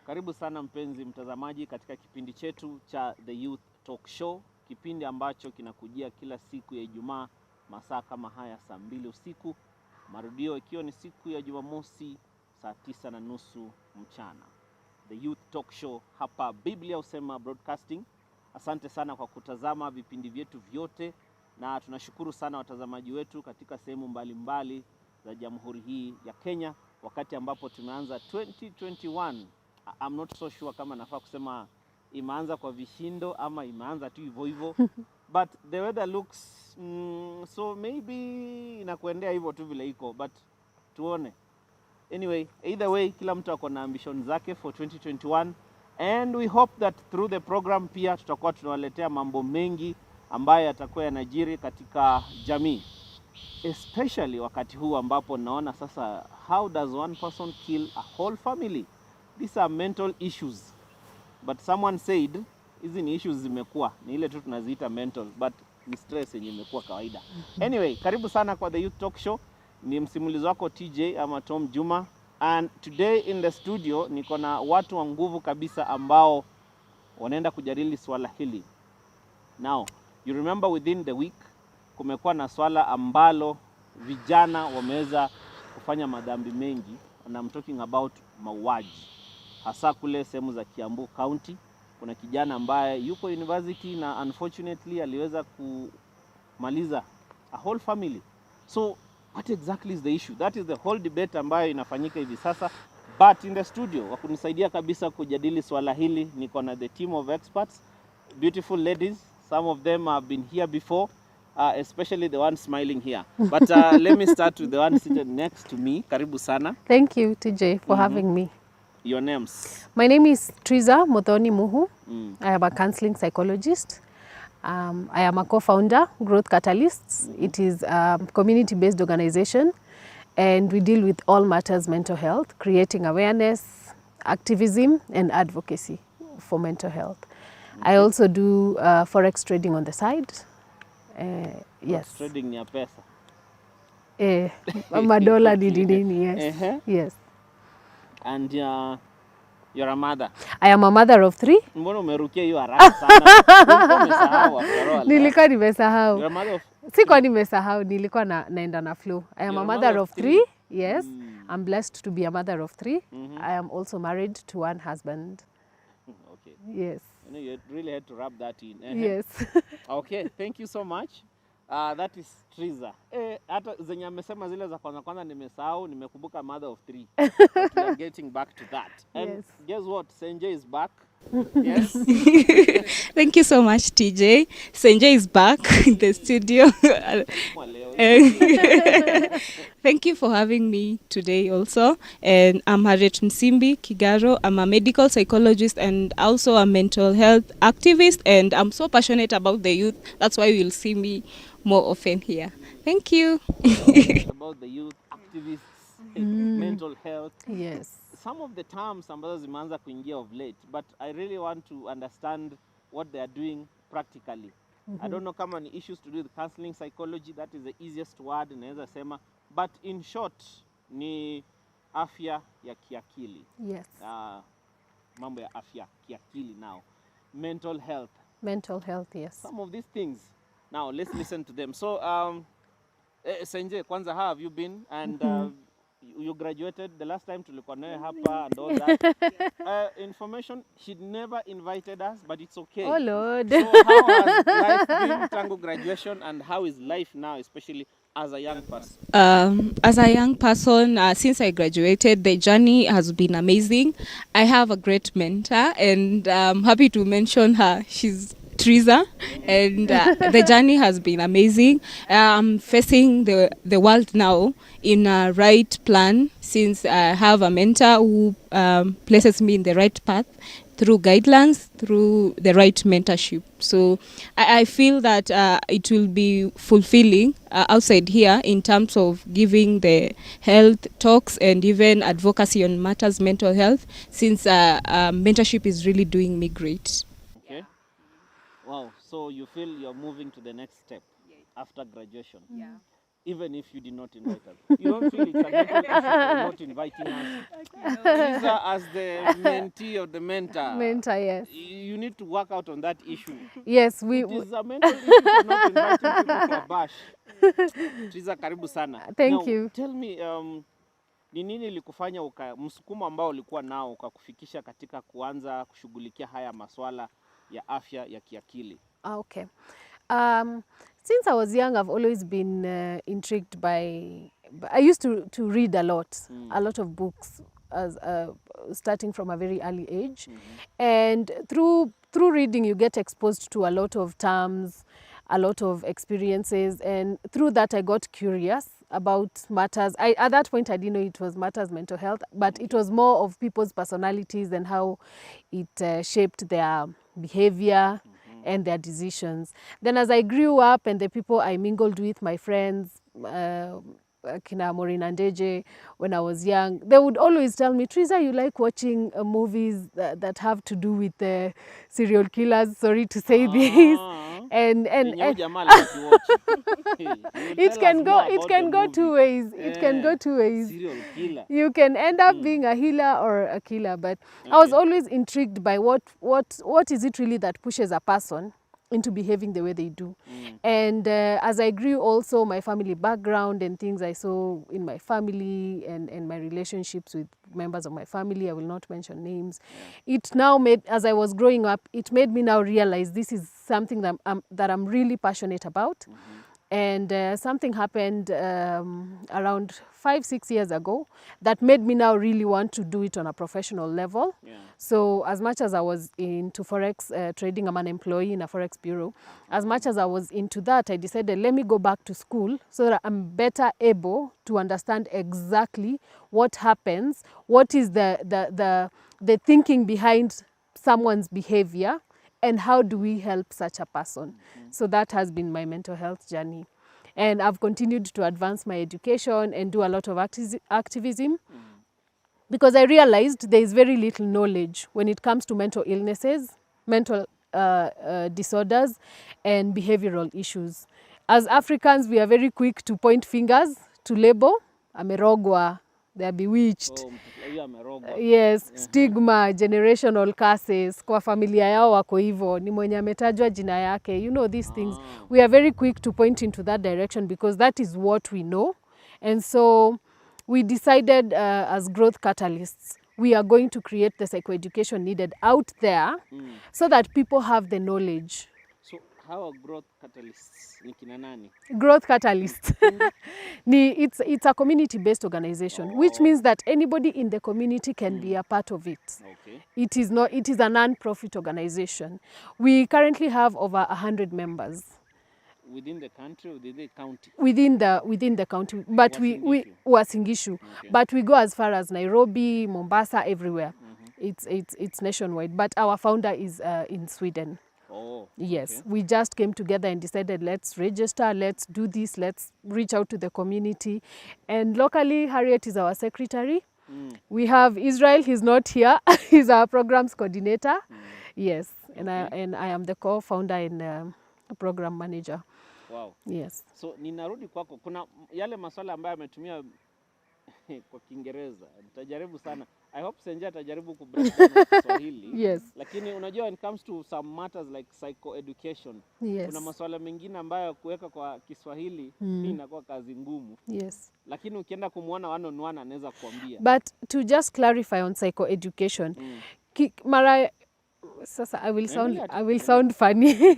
Karibu sana mpenzi mtazamaji katika kipindi chetu cha The Youth Talk Show, kipindi ambacho kinakujia kila siku ya Ijumaa masaa kama haya saa 2 usiku, marudio ikiwa ni siku ya Jumamosi saa 9:30 mchana. The Youth Talk Show hapa Biblia Husema Broadcasting. Asante sana kwa kutazama vipindi vyetu vyote, na tunashukuru sana watazamaji wetu katika sehemu mbalimbali za Jamhuri hii ya Kenya, wakati ambapo tumeanza 2021. I'm not so sure kama nafaa kusema imeanza kwa vishindo ama imeanza tu hivyo hivyo. But the weather looks so maybe inakuendea hivyo tu vile iko, but tuone. Anyway, either way, kila mtu ako na ambition zake for 2021, and we hope that through the program pia tutakuwa tunawaletea mambo mengi ambayo yatakuwa yanajiri katika jamii, especially wakati huu ambapo naona sasa, how does one person kill a whole family? These are mental issues, but someone said hizi ni issues zimekuwa ni ile tu tunaziita mental, but ni stress yenye imekuwa kawaida. Anyway, karibu sana kwa The Youth Talk Show. Ni msimulizi wako TJ ama Tom Juma, and today in the studio niko na watu wa nguvu kabisa ambao wanaenda kujadili swala hili. Now, you remember within the week kumekuwa na swala ambalo vijana wameweza kufanya madhambi mengi, and I'm talking about mauaji. Hasa kule sehemu za Kiambu County, kuna kijana ambaye yuko university na unfortunately aliweza kumaliza a whole family. So what exactly is the issue? That is the whole debate ambayo inafanyika hivi sasa. But in the studio, wakunisaidia kabisa kujadili swala hili, niko na the team of experts, beautiful ladies. Some of them have been here before, especially the one smiling here. But let me start with the one seated next to me. Karibu sana. Thank you, TJ, for having me. Your names? My name is Triza Muthoni Muhu. I am a counseling psychologist. I am a co-founder, Growth Catalysts. It is a community-based organization, and we deal with all matters mental health, creating awareness, activism, and advocacy for mental health. I also do forex trading on the side. Yes. Trading ya pesa. Madola nini, yes. Yes. And you're a mother. I am a mother of 3. Mbona umerukia hiyo haraka sana? Umesahau after all. Nilikuwa nimesahau. You're a mother of... Sikuwa nimesahau, nilikuwa naenda na flow. I am a mother of 3. Yes. I'm blessed to be a mother of 3. I am also married to one husband. Okay. Yes. You know, you really had to rub that in. Yes. Okay, thank you so much. That is Triza. Hata zenye amesema zile za kwanza nimesahau, nimekumbuka mother of 3. But we are getting back to that. And yes. Guess what? Senjay is back. Yes. Thank you so much, TJ. Senjay is back in the studio. Thank you for having me today also. And I'm Harriet Nsimbi Kigaro. I'm a medical psychologist and also a mental health activist. And I'm so passionate about the youth. That's why you'll see me more often here. Thank you. About the youth, activists, mental health. Yes. Some of the terms ambazo zimeanza kuingia of late, but I really want to understand what they are doing practically. I don't know kama ni issues to do with counseling psychology, that is the easiest word naweza sema, but in short ni afya ya kiakili. Yes. Mambo ya afya kiakili now. Mental health. Mental health, yes. Some of these things. Now let's listen to them. So Senjay, kwanza, how have you been? And you graduated the last time tulikuwa naye hapa and all that. Information, she'd never invited us, but it's okay. Oh Lord. So how has life been tangu graduation, and how is life now, especially as a young person? As a young person, since I graduated, the journey has been amazing. I have a great mentor, and I'm happy to mention her. She's Triza, and the journey has been amazing. I'm facing the world now in a right plan, since I have a mentor who places me in the right path through guidelines, through the right mentorship. So I feel that it will be fulfilling outside here in terms of giving the health talks and even advocacy on matters mental health, since mentorship is really doing me great. Okay. Wow. So you feel you're moving to the next step after graduation. Yeah. even if you did not invite us. You don't feel it's a mental issue for not inviting us? Teresa, as the mentee of the mentor, Mentor, yes. you need to work out on that issue. Yes, It is a mental issue for not inviting people to a bash. Teresa, karibu sana. Thank Now, you. Tell me, ni nini ilikufanya msukumo ambao ulikuwa nao ukakufikisha katika kuanza kushughulikia haya maswala ya afya ya kiakili? Okay. Since I was young, I've always been intrigued by. I used to read a lot of books, as starting from a very early age, and through reading, you get exposed to a lot of terms, a lot of experiences, and through that, I got curious about matters. At that point, I didn't know it was matters mental health, but it was more of people's personalities and how it shaped their behavior and their decisions. Then as I grew up and the people I mingled with, my friends, Kina Maureen and Deje, when I was young, they would always tell me, Teresa, you like watching movies that have to do with serial killers, sorry to say this. And it can go two ways. It can go two ways. Serial killer. You can end up being a healer or a killer, but I was always intrigued by what is it really that pushes a person into behaving the way they do. And as I grew also, my family background and things I saw in my family and my relationships with members of my family, I will not mention names, it now made, as I was growing up, it made me now realize this is something that I'm really passionate about. And something happened around 5-6 years ago that made me now really want to do it on a professional level. So as much as I was into Forex trading, I'm an employee in a Forex bureau. As much as I was into that, I decided, let me go back to school so that I'm better able to understand exactly what happens, what is the thinking behind someone's behavior, and how do we help such a person. So that has been my mental health journey. And I've continued to advance my education and do a lot of activism because I realized there is very little knowledge when it comes to mental illnesses, mental disorders, and behavioral issues. As Africans, we are very quick to point fingers, to label, amerogwa, they are bewitched. Yes, stigma, generational curses, kwa familia yao wako hivyo, ni mwenye ametajwa jina yake. You know these things. We are very quick to point into that direction because that is what we know. And so we decided as growth catalysts, we are going to create the psychoeducation needed out there so that people have the knowledge. So how are growth catalysts? Ni kina nani? Growth Catalyst. It's a community-based organization, which means that anybody in the community can be a part of it. Okay. It is a non-profit organization. We currently have over 100 members. Within the country, within the county? Within the county, but we Uasin Gishu. Okay. But we go as far as Nairobi, Mombasa, everywhere. It's nationwide. But our founder is in Sweden. Oh, yes, okay. We just came together and decided, let's register, let's do this, let's reach out to the community. And locally, Harriet is our secretary. We have Israel, he's not here. He's our programs coordinator. Yes, and I am the co-founder and program manager. Wow. Yes. So ninarudi kwako, kuna yale maswala ambayo ametumia kwa Kiingereza. Nitajaribu sana. I hope Senja atajaribu kubreak down Kiswahili. Yes. Lakini unajua when it comes to some matters like psychoeducation, kuna maswala mengine ambayo kuweka kwa Kiswahili inakuwa kazi ngumu. Yes. Lakini ukienda kumuona one on one anaweza kuambia. But to just clarify on psychoeducation, mara sasa I will sound funny.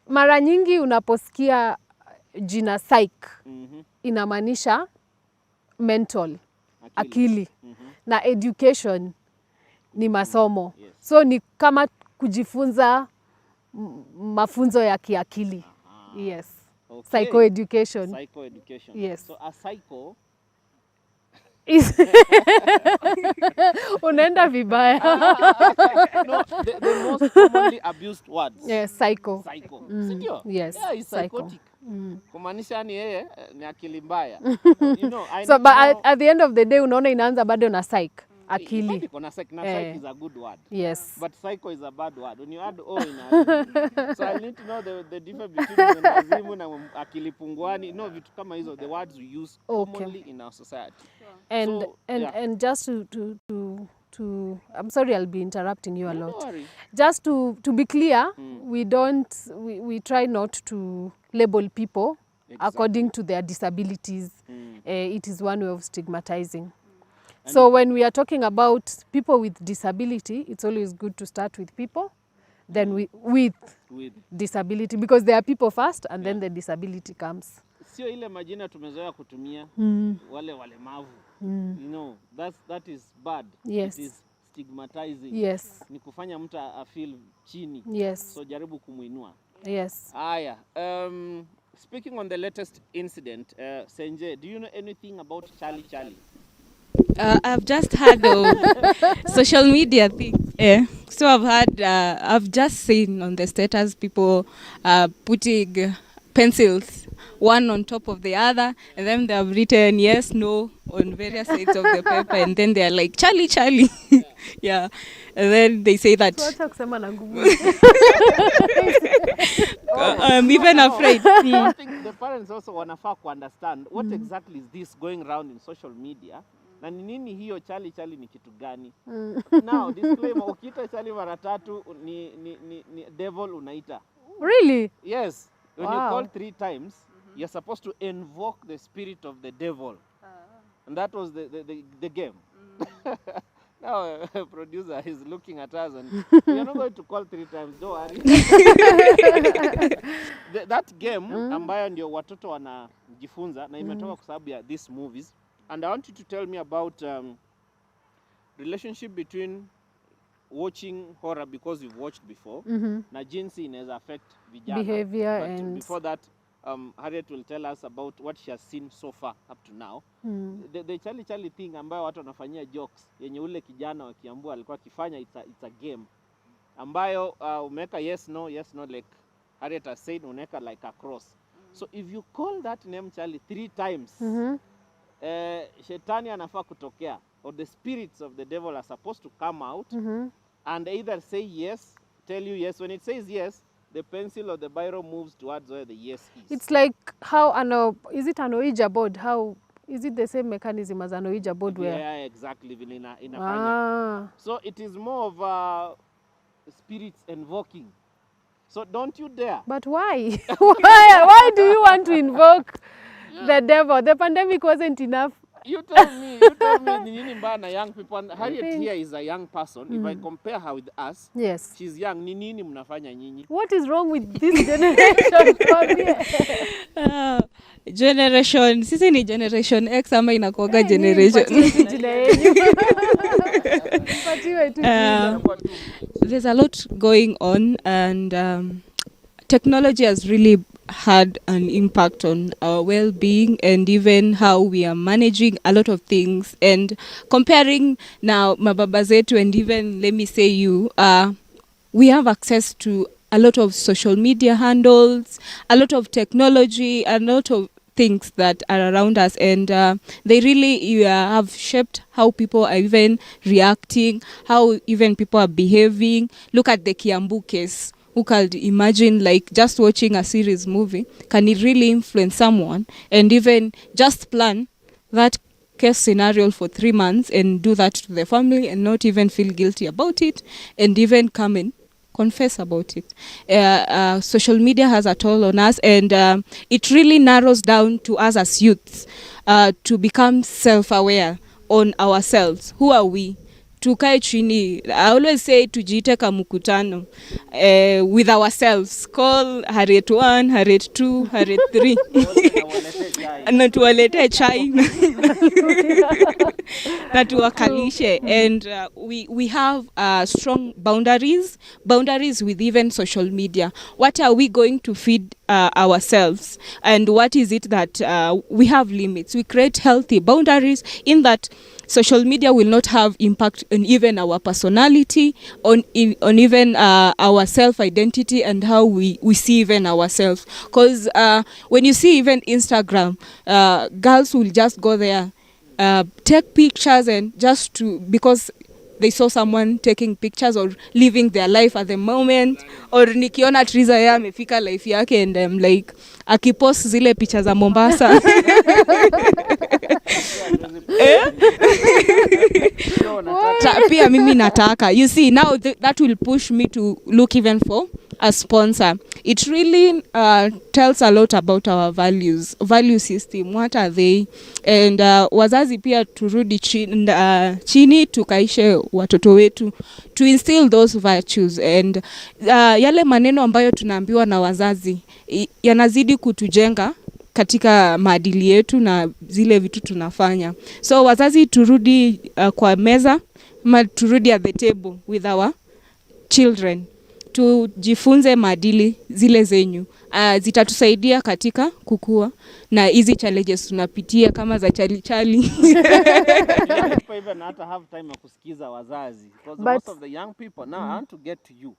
Mara nyingi unaposikia jina psych inamaanisha mental, akili. Na education ni masomo. Yes. So ni kama kujifunza mafunzo ya kiakili. Yes. Okay. Psychoeducation. Psychoeducation. Yes. So a psycho unaenda vibaya. No, the most commonly abused words. Yes, psycho. Psycho. Sindio? Yes. Yeah, he's psychotic. Kumaanisha ni yeye ni akili mbaya. You know, so but at the end of the day unaona inaanza bado na psych. akili. In fact, iko na psyche, na psyche is a good word. Yes. But psycho is a bad word. When you add O in a, so I need to know the difference between wazimu na akili punguani. No, vitu kama hizo, the words we use commonly in our society. And So, and just to I'm sorry, I'll be interrupting you a No, lot. don't worry. Just to be clear, we try not to label people according to their disabilities. It is one way of stigmatizing. So when we are talking about people with disability, it's always good to start with people, then with disability, because there are people first and then the disability comes. Sio ile majina tumezoea kutumia wale walemavu. You know, that is bad. Yes. It is stigmatizing. Yes. Ni kufanya mtu afeel chini. Yes. So jaribu kumuinua. Yes. Aya, speaking on the latest incident, Senje, do you know anything about Charlie? I've just heard of social media things. So I've just seen on the status people putting pencils one on top of the other, and then they have written yes, no on various sides of the paper, and then they're like Charlie. Yeah. And then they say that I'm even afraid. I think the parents also wanafaa ku understand what exactly is this going around in social media. Na ni nini hiyo Charlie ni kitu gani? Now, disclaimer, ukiita Charlie mara tatu ni devil unaita. Really? Yes. When Wow. you call 3 times, you're supposed to invoke the spirit of the devil. And that was the game. Now, producer is looking at us and we are not going to call 3 times, don't worry. That game ambayo ndio watoto wanajifunza na imetoka kwa sababu ya these movies. And I want you to tell me about relationship between watching horror because you've watched before na jinsi inaweza affect vijana. Behavior. But and before that, Harriet will tell us about what she has seen so far up to now. The Charlie thing ambayo watu wanafanyia jokes yenye ule kijana wa Kiambu alikuwa akifanya, it's a game ambayo umeweka yes no like Harriet has said, unaweka like a cross. So if you call that name Charlie 3 times, shetani anafaa kutokea, or the spirits of the devil are supposed to come out and either say yes, tell you yes. When it says yes, the pencil or the biro moves towards where the yes is. it's like how is it an Ouija board? How is it the same mechanism as an Ouija board where? Yeah, exactly. Vile inafanya. So it is more of spirits invoking. So don't you dare. But why? Why do you want to invoke the devil? The pandemic wasn't enough. You tell me ni nini mbaya na young people. And Harriet here is a young person. If I compare her with us, Yes. she's young. Ni nini mnafanya nyinyi? What is wrong with this generation? Generation, sisi ni generation X ama inakuaga generation. There's a lot going on, and technology has really had an impact on our well-being and even how we are managing a lot of things. And comparing now mababa zetu and even let me say you, we have access to a lot of social media handles, a lot of technology, a lot of things that are around us, and they really have shaped how people are even reacting, how even people are behaving. Look at the Kiambu case. Who could imagine, like, just watching a series movie, can it really influence someone and even just plan that case scenario for 3 months and do that to the family and not even feel guilty about it and even come and confess about it. Social media has a toll on us, and it really narrows down to us as youths to become self-aware on ourselves. Who are we? Tukae chini. I always say tujiite kamukutano with ourselves. Call Harriet 1, Harriet 2, Harriet 3. Na tuwalete chai na tuwakalishe. And we have strong boundaries with even social media. What are we going to feed ourselves? And what is it that we have limits? We create healthy boundaries in that social media will not have impact on even our personality, on even our self-identity and how we see even ourselves. Because when you see even Instagram, girls will just go there take pictures and just to because they saw someone taking pictures or living their life at the moment, or nikiona Triza yeye amefika life yake and I'm like akipost zile picha za Mombasa pia mimi nataka. You see, now that will push me to look even for a sponsor. It really tells a lot about our value system. What are they? And wazazi pia turudi chini tukaishe watoto wetu to instill those virtues. And yale maneno ambayo tunaambiwa na wazazi yanazidi kutujenga katika maadili yetu na zile vitu tunafanya. So wazazi turudi kwa meza, turudi at the table with our children. Tujifunze maadili zile zenyu. Zitatusaidia katika kukua na hizi challenges tunapitia kama za chali. Even hata have time ya kusikiza wazazi, because most of the young people now I want to get to you.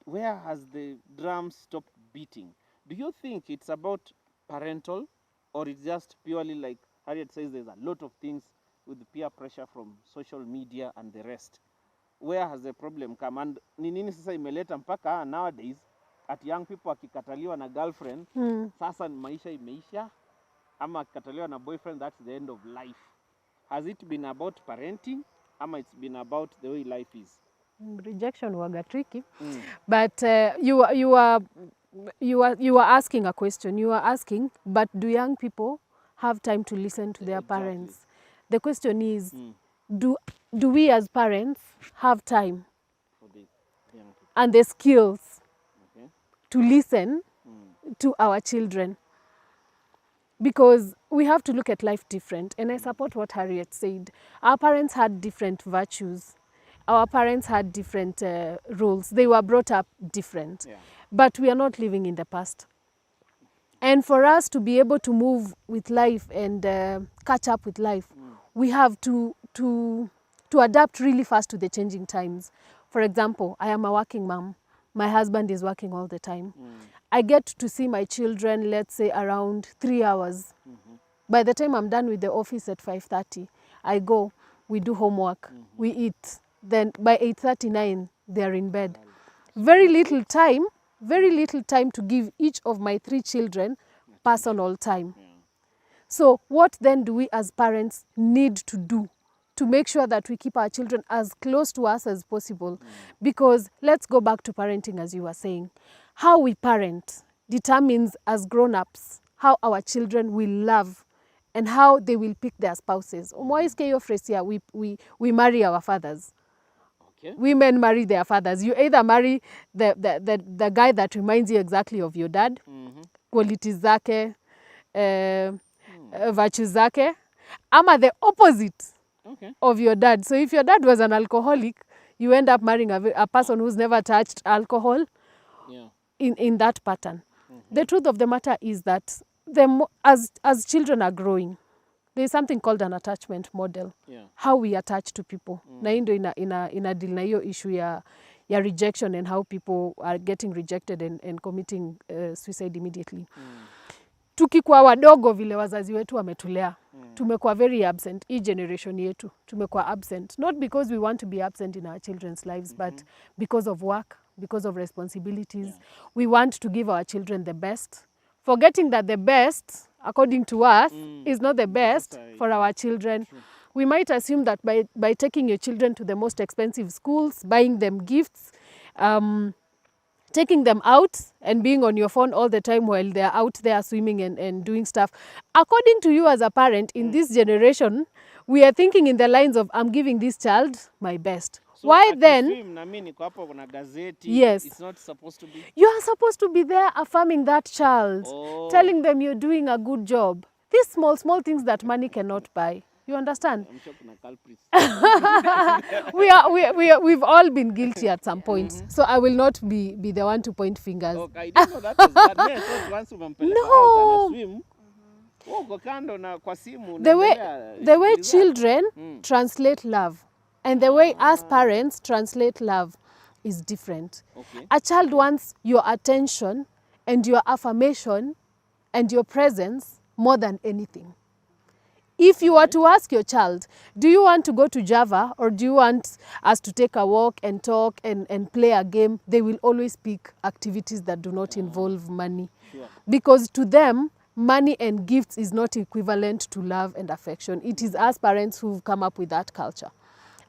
Where has the drum stopped beating? Do you think it's about parental, or it's just purely like Harriet says, there's a lot of things with peer pressure from social media and the rest? Where has the problem come? And ni nini sasa imeleta mpaka nowadays at young people akikataliwa na girlfriend sasa maisha imeisha, ama akikataliwa na boyfriend that's the end of life? Has it been about parenting, ama it's been about the way life is? Rejection waga tricky. But you are asking a question. You are asking, but do young people have time to listen to their parents? The question is, do we as parents have time For the young people. and the skills Okay. to listen to our children? Because we have to look at life different. And I support what Harriet said. Our parents had different virtues. Our parents had different rules. They were brought up different. Yeah. But we are not living in the past. And for us to be able to move with life and catch up with life, we have to adapt really fast to the changing times. For example, I am a working mom. My husband is working all the time. I get to see my children, let's say, around 3 hours. By the time I'm done with the office at 5:30, I go, we do homework, we eat. Then by 8:39, they're in bed. Very little time to give each of my 3 children personal time. So what then do we as parents need to do to make sure that we keep our children as close to us as possible? Because let's go back to parenting, as you were saying. How we parent determines, as grown-ups, how our children will love and how they will pick their spouses. We marry our fathers. Okay. Women marry their fathers. You either marry the guy that reminds you exactly of your dad, qualities zake, virtues zake, ama the opposite of your dad. So if your dad was an alcoholic, you end up marrying a person who's never touched alcohol in that pattern. The truth of the matter is that as children are growing, there's something called an attachment model. How we attach to people. Na hii ndio ina deal na hiyo issue ya rejection and how people are getting rejected and committing suicide immediately. Tukikuwa wadogo vile wazazi wetu wametulea, tumekuwa very absent. Hii generation yetu tumekuwa absent, not because we want to be absent in our children's lives, but because of work, because of responsibilities. We want to give our children the best, forgetting that the best, according to us, is not the best for our children. We might assume that by taking your children to the most expensive schools, buying them gifts, taking them out and being on your phone all the time while they're out there swimming and doing stuff. According to you as a parent, in this generation, we are thinking in the lines of, I'm giving this child my best. So why then? Yes. It's not supposed to be. You are supposed to be there affirming that child, telling them you're doing a good job. These small things that money cannot buy. You understand? I'm sure kuna culprits. We've all been guilty at some point. So I will not be the one to point fingers. Okay, I didn't know that was bad. Me, I thought once unampeleka out and swim, uko kando na kwa simu. The way children translate love and the way us parents translate love is different. Okay. A child wants your attention and your affirmation and your presence more than anything. If you were to ask your child, do you want to go to Java or do you want us to take a walk and talk and play a game, they will always pick activities that do not involve money. Sure. Because to them, money and gifts is not equivalent to love and affection. It is us parents who've come up with that culture,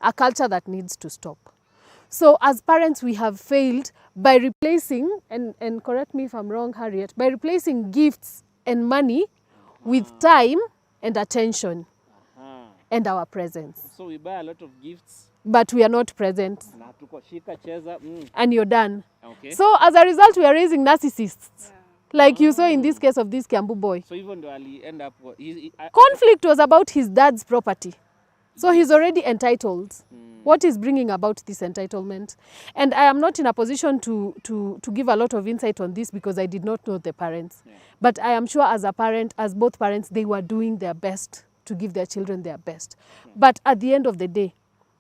a culture that needs to stop. So as parents, we have failed by replacing, and correct me if I'm wrong, Harriet, by replacing gifts and money with time and attention and our presence. So we buy a lot of gifts. But we are not present. Na tuko shika cheza. And you're done. Okay. So as a result, we are raising narcissists. Like you saw in this case of this Kiambu boy. So even though Ali end up... Conflict was about his dad's property. So he's already entitled. What is bringing about this entitlement? And I am not in a position to give a lot of insight on this because I did not know the parents. Yeah. But I am sure as a parent, as both parents, they were doing their best to give their children their best. Yeah. But at the end of the day,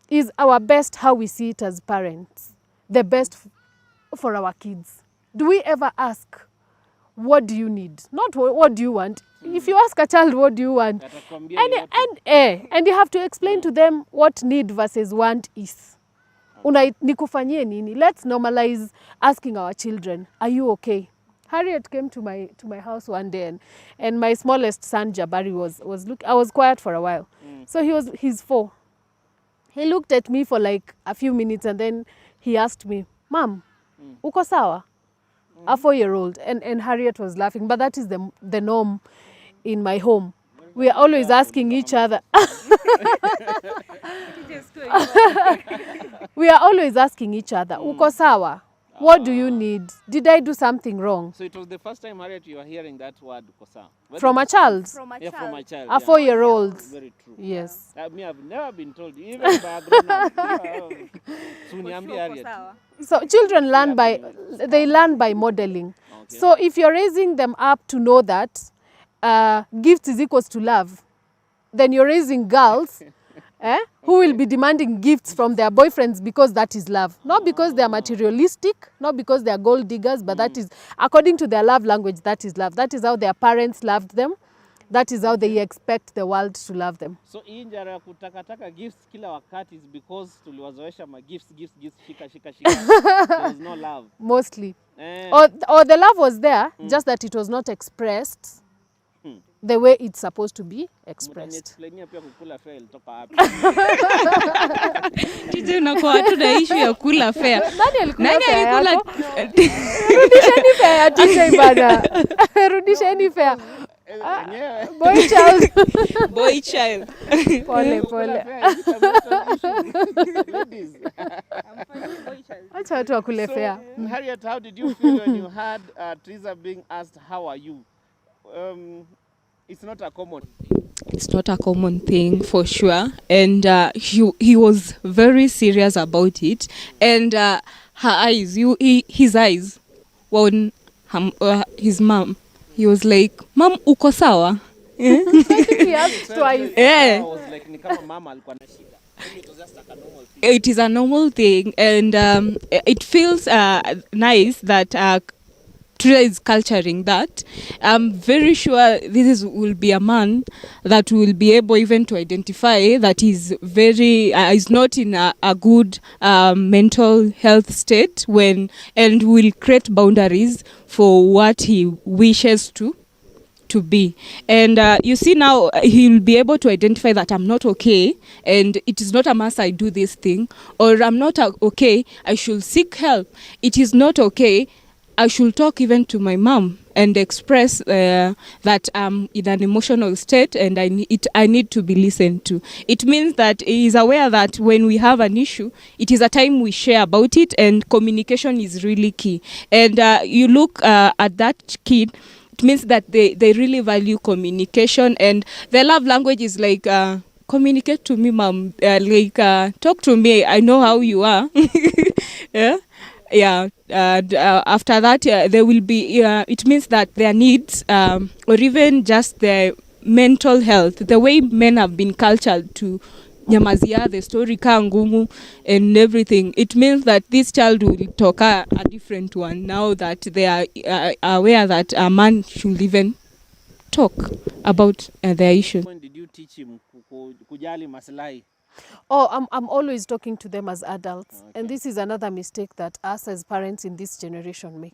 is our best how we see it as parents, the best for our kids? Do we ever ask, what do you need? Not what do you want? If you ask a child, what do you want? And you have to explain to them what need versus want is. Nikufanyie nini? Let's normalize asking our children, are you okay? Harriet came to my house one day and my smallest son, Jabari, I was quiet for a while. So he's 4. He looked at me for like a few minutes and then he asked me, Mom, uko sawa? A 4-year-old. And Harriet was laughing, but that is the norm in my home. We are always asking each other. We are always asking each other, uko sawa? What do you need? Did I do something wrong? So it was the first time, Harriet, you are hearing that word, uko sawa? From a child? From a child. A 4-year-old. Very true. Yes. I've never been told, even by a grown-up. Harriet. So children learn by modeling. Okay. So if you're raising them up to know that gifts is equals to love, then you're raising girls who will be demanding gifts from their boyfriends because that is love. Not because they are materialistic, not because they are gold diggers, but that is, according to their love language, that is love. That is how their parents loved them. That is how they expect the world to love them. So hii njara ya kutakataka gifts kila wakati is because tuliwazoesha ma gifts, shika. There was no love. Mostly. Or the love was there, just that it was not expressed the way it's supposed to be expressed. Tije unakuwa tu na issue ya kula fair. Nani alikula? Rudisheni fair tije ibada. Rudisheni fair. Boy child. Boy child. Pole. Acha watu wakule fair. Harriet, how did you feel when you heard Teresa being asked, how are you? It's not a common thing. It's not a common thing for sure. And he was very serious about it. And her eyes, his eyes were on his mom. He was like, Mom, uko sawa? He asked twice. Yeah. I was like, ni kama mama alikuwa na shida. It was just like a normal thing. It is a normal thing. And it feels nice that Teresa is culturing that. I'm very sure will be a man that will be able even to identify that he's is not in a good mental health state and will create boundaries for what he wishes to be. And you see now he'll be able to identify that I'm not okay and it is not a must I do this thing, or I'm not okay, I should seek help. It is not okay, I should talk even to my mom and express that I'm in an emotional state and I need to be listened to. It means that he is aware that when we have an issue, it is a time we share about it, and communication is really key. And you look at that kid, it means that they really value communication, and their love language is like, communicate to me, mom, talk to me, I know how you are. Yeah. After that, there will be, it means that their needs, or even just their mental health, the way men have been cultured to nyamazia, the story kangumu and everything, it means that this child will talk a different one now that they are aware that a man should even talk about their issues. When did you teach him kujali maslahi? Oh, I'm always talking to them as adults. Okay. And this is another mistake that us as parents in this generation make.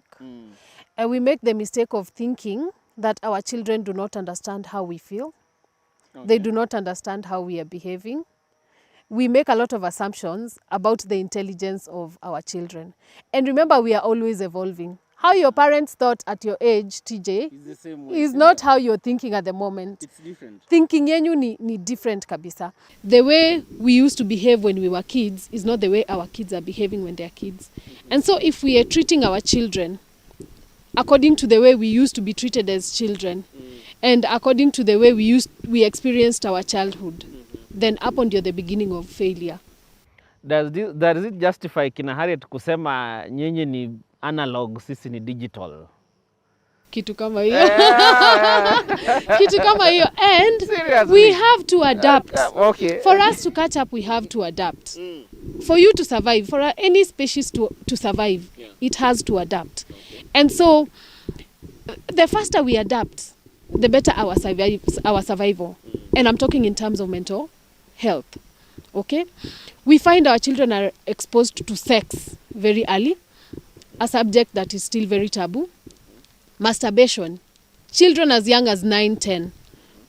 And we make the mistake of thinking that our children do not understand how we feel. Okay. They do not understand how we are behaving. We make a lot of assumptions about the intelligence of our children. And remember, we are always evolving. How your parents thought at your age, TJ, It's the same way. is not how you're thinking at the moment. It's different. Thinking yenyu ni different kabisa. The way we used to behave when we were kids is not the way our kids are behaving when they are kids. And so if we are treating our children according to the way we used to be treated as children, and according to the way we experienced our childhood, then hapo ndio the beginning of failure. Does it justify kina Harriet kusema nyinyi ni analog, sisi ni digital? Kitu kama hiyo. Kitu kama hiyo. And Seriously? we have to adapt. Okay. For us to catch up, we have to adapt. For you to survive, for any species to survive, it has to adapt. And so, the faster we adapt, the better our survival. And I'm talking in terms of mental health. Okay? We find our children are exposed to sex very early, a subject that is still very taboo. Masturbation. Children as young as 9, 10,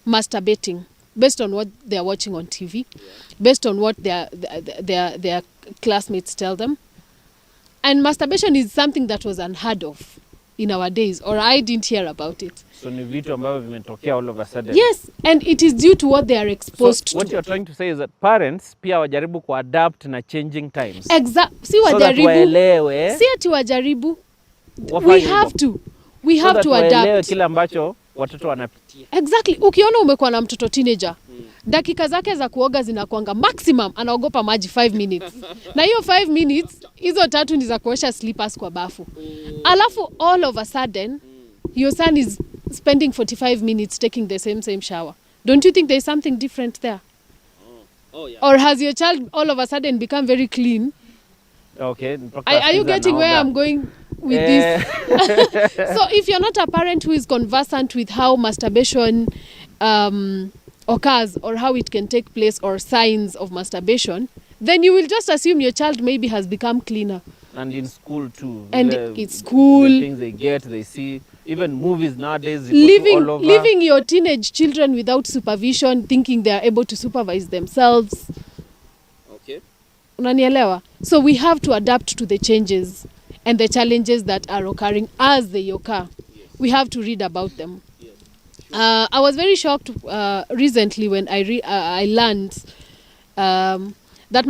masturbating based on what they are watching on TV, based on what their classmates tell them. And masturbation is something that was unheard of in our days, or I didn't hear about it. So ni vitu ambavyo vimetokea all of a sudden. Yes, and it is due to what they are exposed So what to. you're trying to say is that parents pia wajaribu kuadapt na changing times. Si So that wajaribu. waelewe. Si ati wajaribu. Wafanye We hivyo. have to. We So have that to waelewe adapt. kile ambacho watoto wanapitia. Exactly. Ukiona umekuwa na mtoto teenager, dakika zake za kuoga zinakuanga maximum anaogopa maji 5 minutes. Na hiyo 5 minutes, hizo 3 ni za kuosha slippers kwa bafu. Alafu all of a sudden, your son is spending 45 minutes taking the same shower. Don't you think there's something different there? Oh yeah. Or has your child all of a sudden become very clean? Okay. Are you getting where I'm going with this? So if you're not a parent who is conversant with how masturbation occurs or how it can take place or signs of masturbation, then you will just assume your child maybe has become cleaner. And in school too. And The- it's school. The things they get, they see. Even movies nowadays, they go all over. Leaving your teenage children without supervision, thinking they are able to supervise themselves. Okay. Unanielewa? So we have to adapt to the changes and the challenges that are occurring as they occur. We have to read about them. I was very shocked recently when I learned that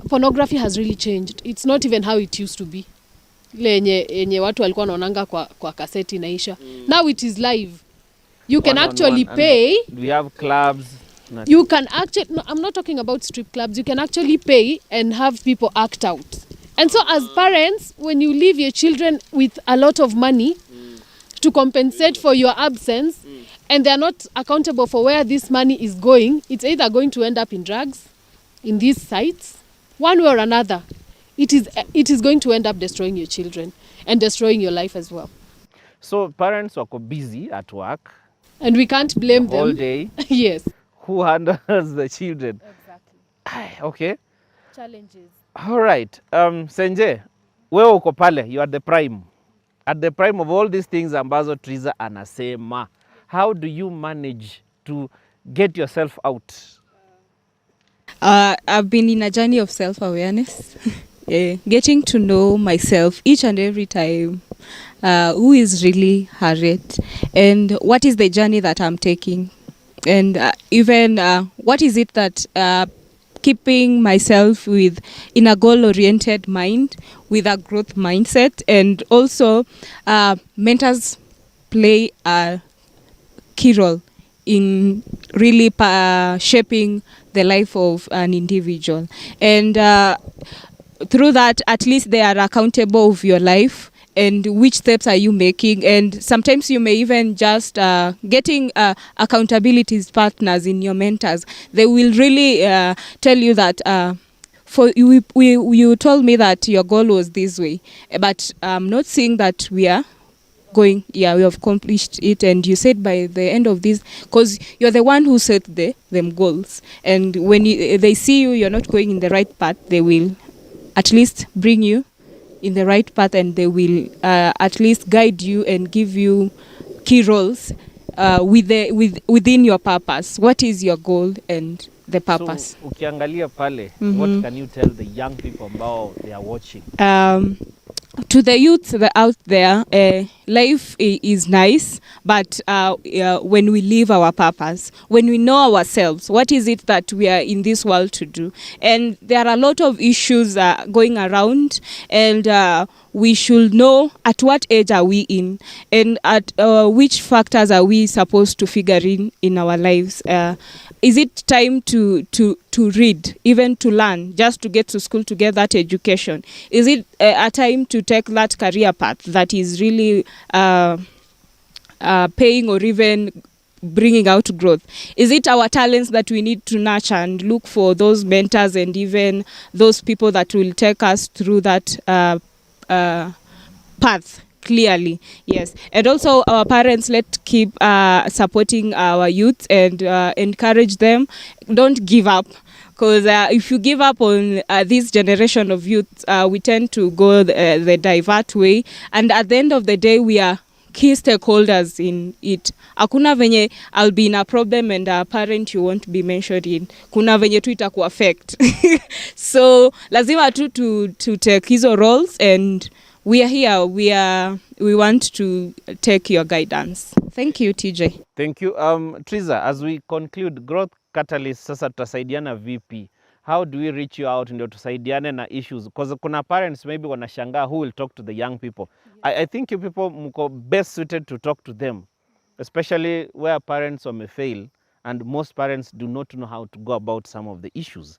pornography has really changed. It's not even how it used to be. Ile yenye watu walikuwa wanaonanga kwa kaseti inaisha. Now it is live. You can actually pay. We have clubs. You can actually, no, I'm not talking about strip clubs. You can actually pay and have people act out. And so as parents, when you leave your children with a lot of money to compensate for your absence, and they're not accountable for where this money is going, it's either going to end up in drugs, in these sites, one way or another. It is going to end up destroying your children and destroying your life as well. So parents wako busy at work And we can't blame all them. day. Yes. Who handles the children? Exactly. Okay. Challenges. All right. Senje, wewe uko pale, you are the prime. At the prime of all these things ambazo Triza anasema. How do you manage to get yourself out? I've been in a journey of self-awareness, getting to know myself each and every time. Who is really Harriet, and what is the journey that I'm taking, and even what is it that keeping myself in a goal-oriented mind, with a growth mindset, and also mentors play a key role in really shaping the life of an individual. And through that, at least they are accountable of your life and which steps are you making. And sometimes you may even just getting accountability partners in your mentors. They will really tell you that for you told me that your goal was this way, but I'm not seeing that we are going, we have accomplished it. And you said by the end of this, because you're the one who set them goals, and when they see you're not going in the right path, they will at least bring you in the right path, and they will at least guide you and give you key roles within your purpose. What is your goal and the purpose? So, ukiangalia pale, what can you tell the young people ambao they are watching? To the youth out there, life is nice, but when we live our purpose, when we know ourselves, what is it that we are in this world to do? And there are a lot of issues going around, and we should know at what age are we in, and at which factors are we supposed to figure in our lives. Is it time to read, even to learn, just to get to school to get that education? Is it a time to take that career path that is really paying or even bringing out growth? Is it our talents that we need to nurture and look for those mentors and even those people that will take us through that path clearly? Yes. And also our parents, let's keep supporting our youth and encourage them. Don't give up, because if you give up on this generation of youth, we tend to go the divert way, and at the end of the day we are key stakeholders in it. Hakuna venye I'll be in a problem and a parent you won't be mentioned in. Kuna venye tu itaku affect. So lazima tu to take hizo roles, and we are here. We want to take your guidance. Thank you, TJ. Thank you. Triza, as we conclude, Growth Catalyst, sasa tutasaidiana vipi? How do we reach you out ndio tusaidiane na issues? Because kuna parents maybe wanashangaa who will talk to the young people. Yeah. I think you people mko best suited to talk to them, especially where parents may fail, and most parents do not know how to go about some of the issues.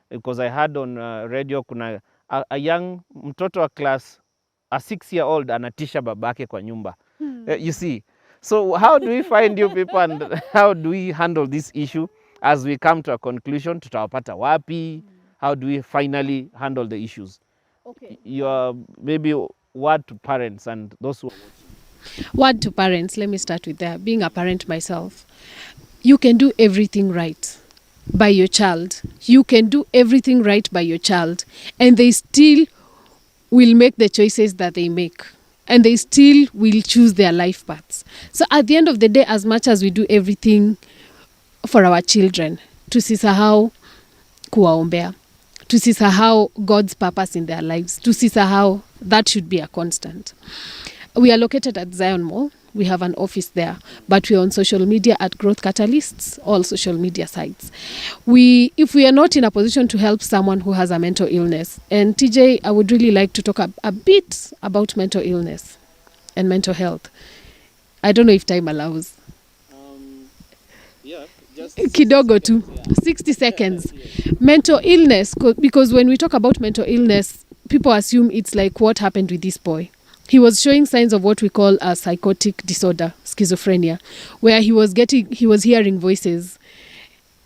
Because I heard on radio kuna a young mtoto wa class, a 6-year-old anatisha babake kwa nyumba. You see, so how do we find you people, and how do we handle this issue as we come to a conclusion? Tutawapata wapi? How do we finally handle the issues? Okay. Your maybe word to parents and those who are watching. Word to parents, let me start with that. Being a parent myself, you can do everything right by your child. You can do everything right by your child, and they still will make the choices that they make, and they still will choose their life paths. So at the end of the day, as much as we do everything for our children, tusisahau kuwaombea, tusisahau God's purpose in their lives, tusisahau that should be a constant. We are located at Zion Mall. We have an office there, but we're on social media at Growth Catalysts, all social media sites. If we are not in a position to help someone who has a mental illness, and TJ, I would really like to talk a bit about mental illness and mental health. I don't know if time allows. Yeah, just kidogo tu, 60 seconds. Mental illness, because when we talk about mental illness, people assume it's like what happened with this boy. He was showing signs of what we call a psychotic disorder, schizophrenia, where he was hearing voices.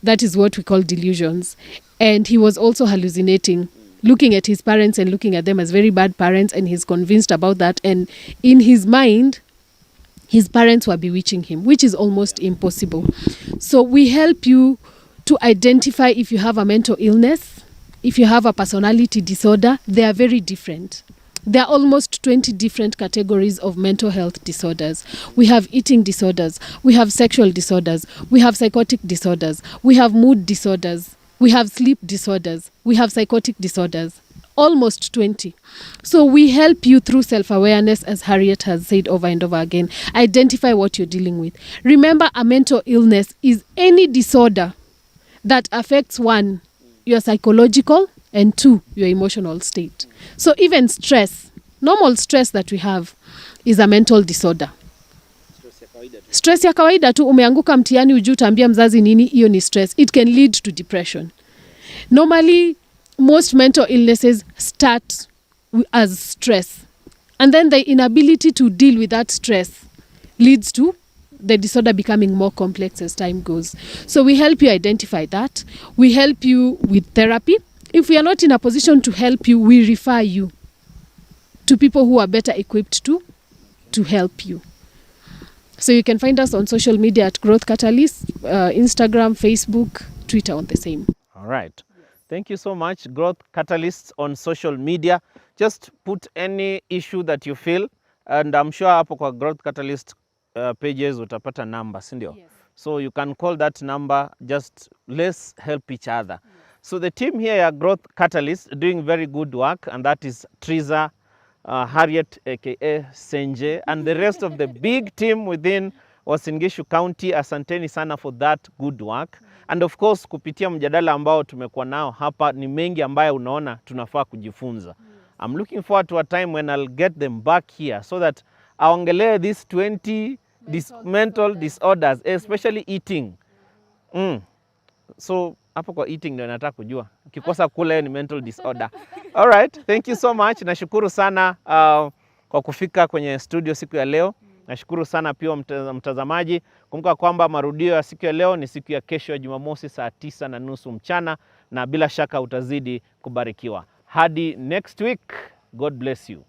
That is what we call delusions. And he was also hallucinating, looking at his parents and looking at them as very bad parents, and he's convinced about that. And in his mind, his parents were bewitching him, which is almost impossible. So we help you to identify if you have a mental illness, if you have a personality disorder. They are very different. There are almost 20 different categories of mental health disorders. We have eating disorders, we have sexual disorders, we have psychotic disorders, we have mood disorders, we have sleep disorders, we have psychotic disorders, almost 20. So we help you through self-awareness, as Harriet has said over and over again. Identify what you're dealing with. Remember, a mental illness is any disorder that affects, 1, your psychological, and 2, your emotional state. So even stress, normal stress that we have, is a mental disorder. Stress ya kawaida tu, umeanguka mtihani ujui utaambia mzazi nini, hiyo ni stress. It can lead to depression. Normally, most mental illnesses start as stress, and then the inability to deal with that stress leads to the disorder becoming more complex as time goes. So we help you identify that. We help you with therapy. If we are not in a position to help you, we refer you to people who are better equipped to to help you. So you can find us on social media at Growth Catalyst, Instagram, Facebook, Twitter on the same. All right. Thank you so much. Growth Catalysts on social media. Just put any issue that you feel, and I'm sure hapo kwa Growth Catalyst pages utapata number, si ndio? Yes. So you can call that number. Just let's help each other. Yes. So the team here at Growth Catalyst doing very good work, and that is Triza, Harriet aka Senje, and the rest of the big team within Uasin Gishu County. Asanteni sana for that good work. And of course, kupitia mjadala ambao tumekuwa nao hapa ni mengi ambayo unaona tunafaa kujifunza. I'm looking forward to a time when I'll get them back here so that aongelee these 20 mental disorders, especially eating. So hapo kwa eating ndio nataka kujua. Ukikosa kula ni mental disorder. All right, thank you so much. Nashukuru sana kwa kufika kwenye studio siku ya leo. Nashukuru sana pia mtazamaji. Kumbuka kwamba marudio ya siku ya leo ni siku ya kesho ya Jumamosi saa 9:30 mchana, na bila shaka utazidi kubarikiwa. Hadi next week. God bless you.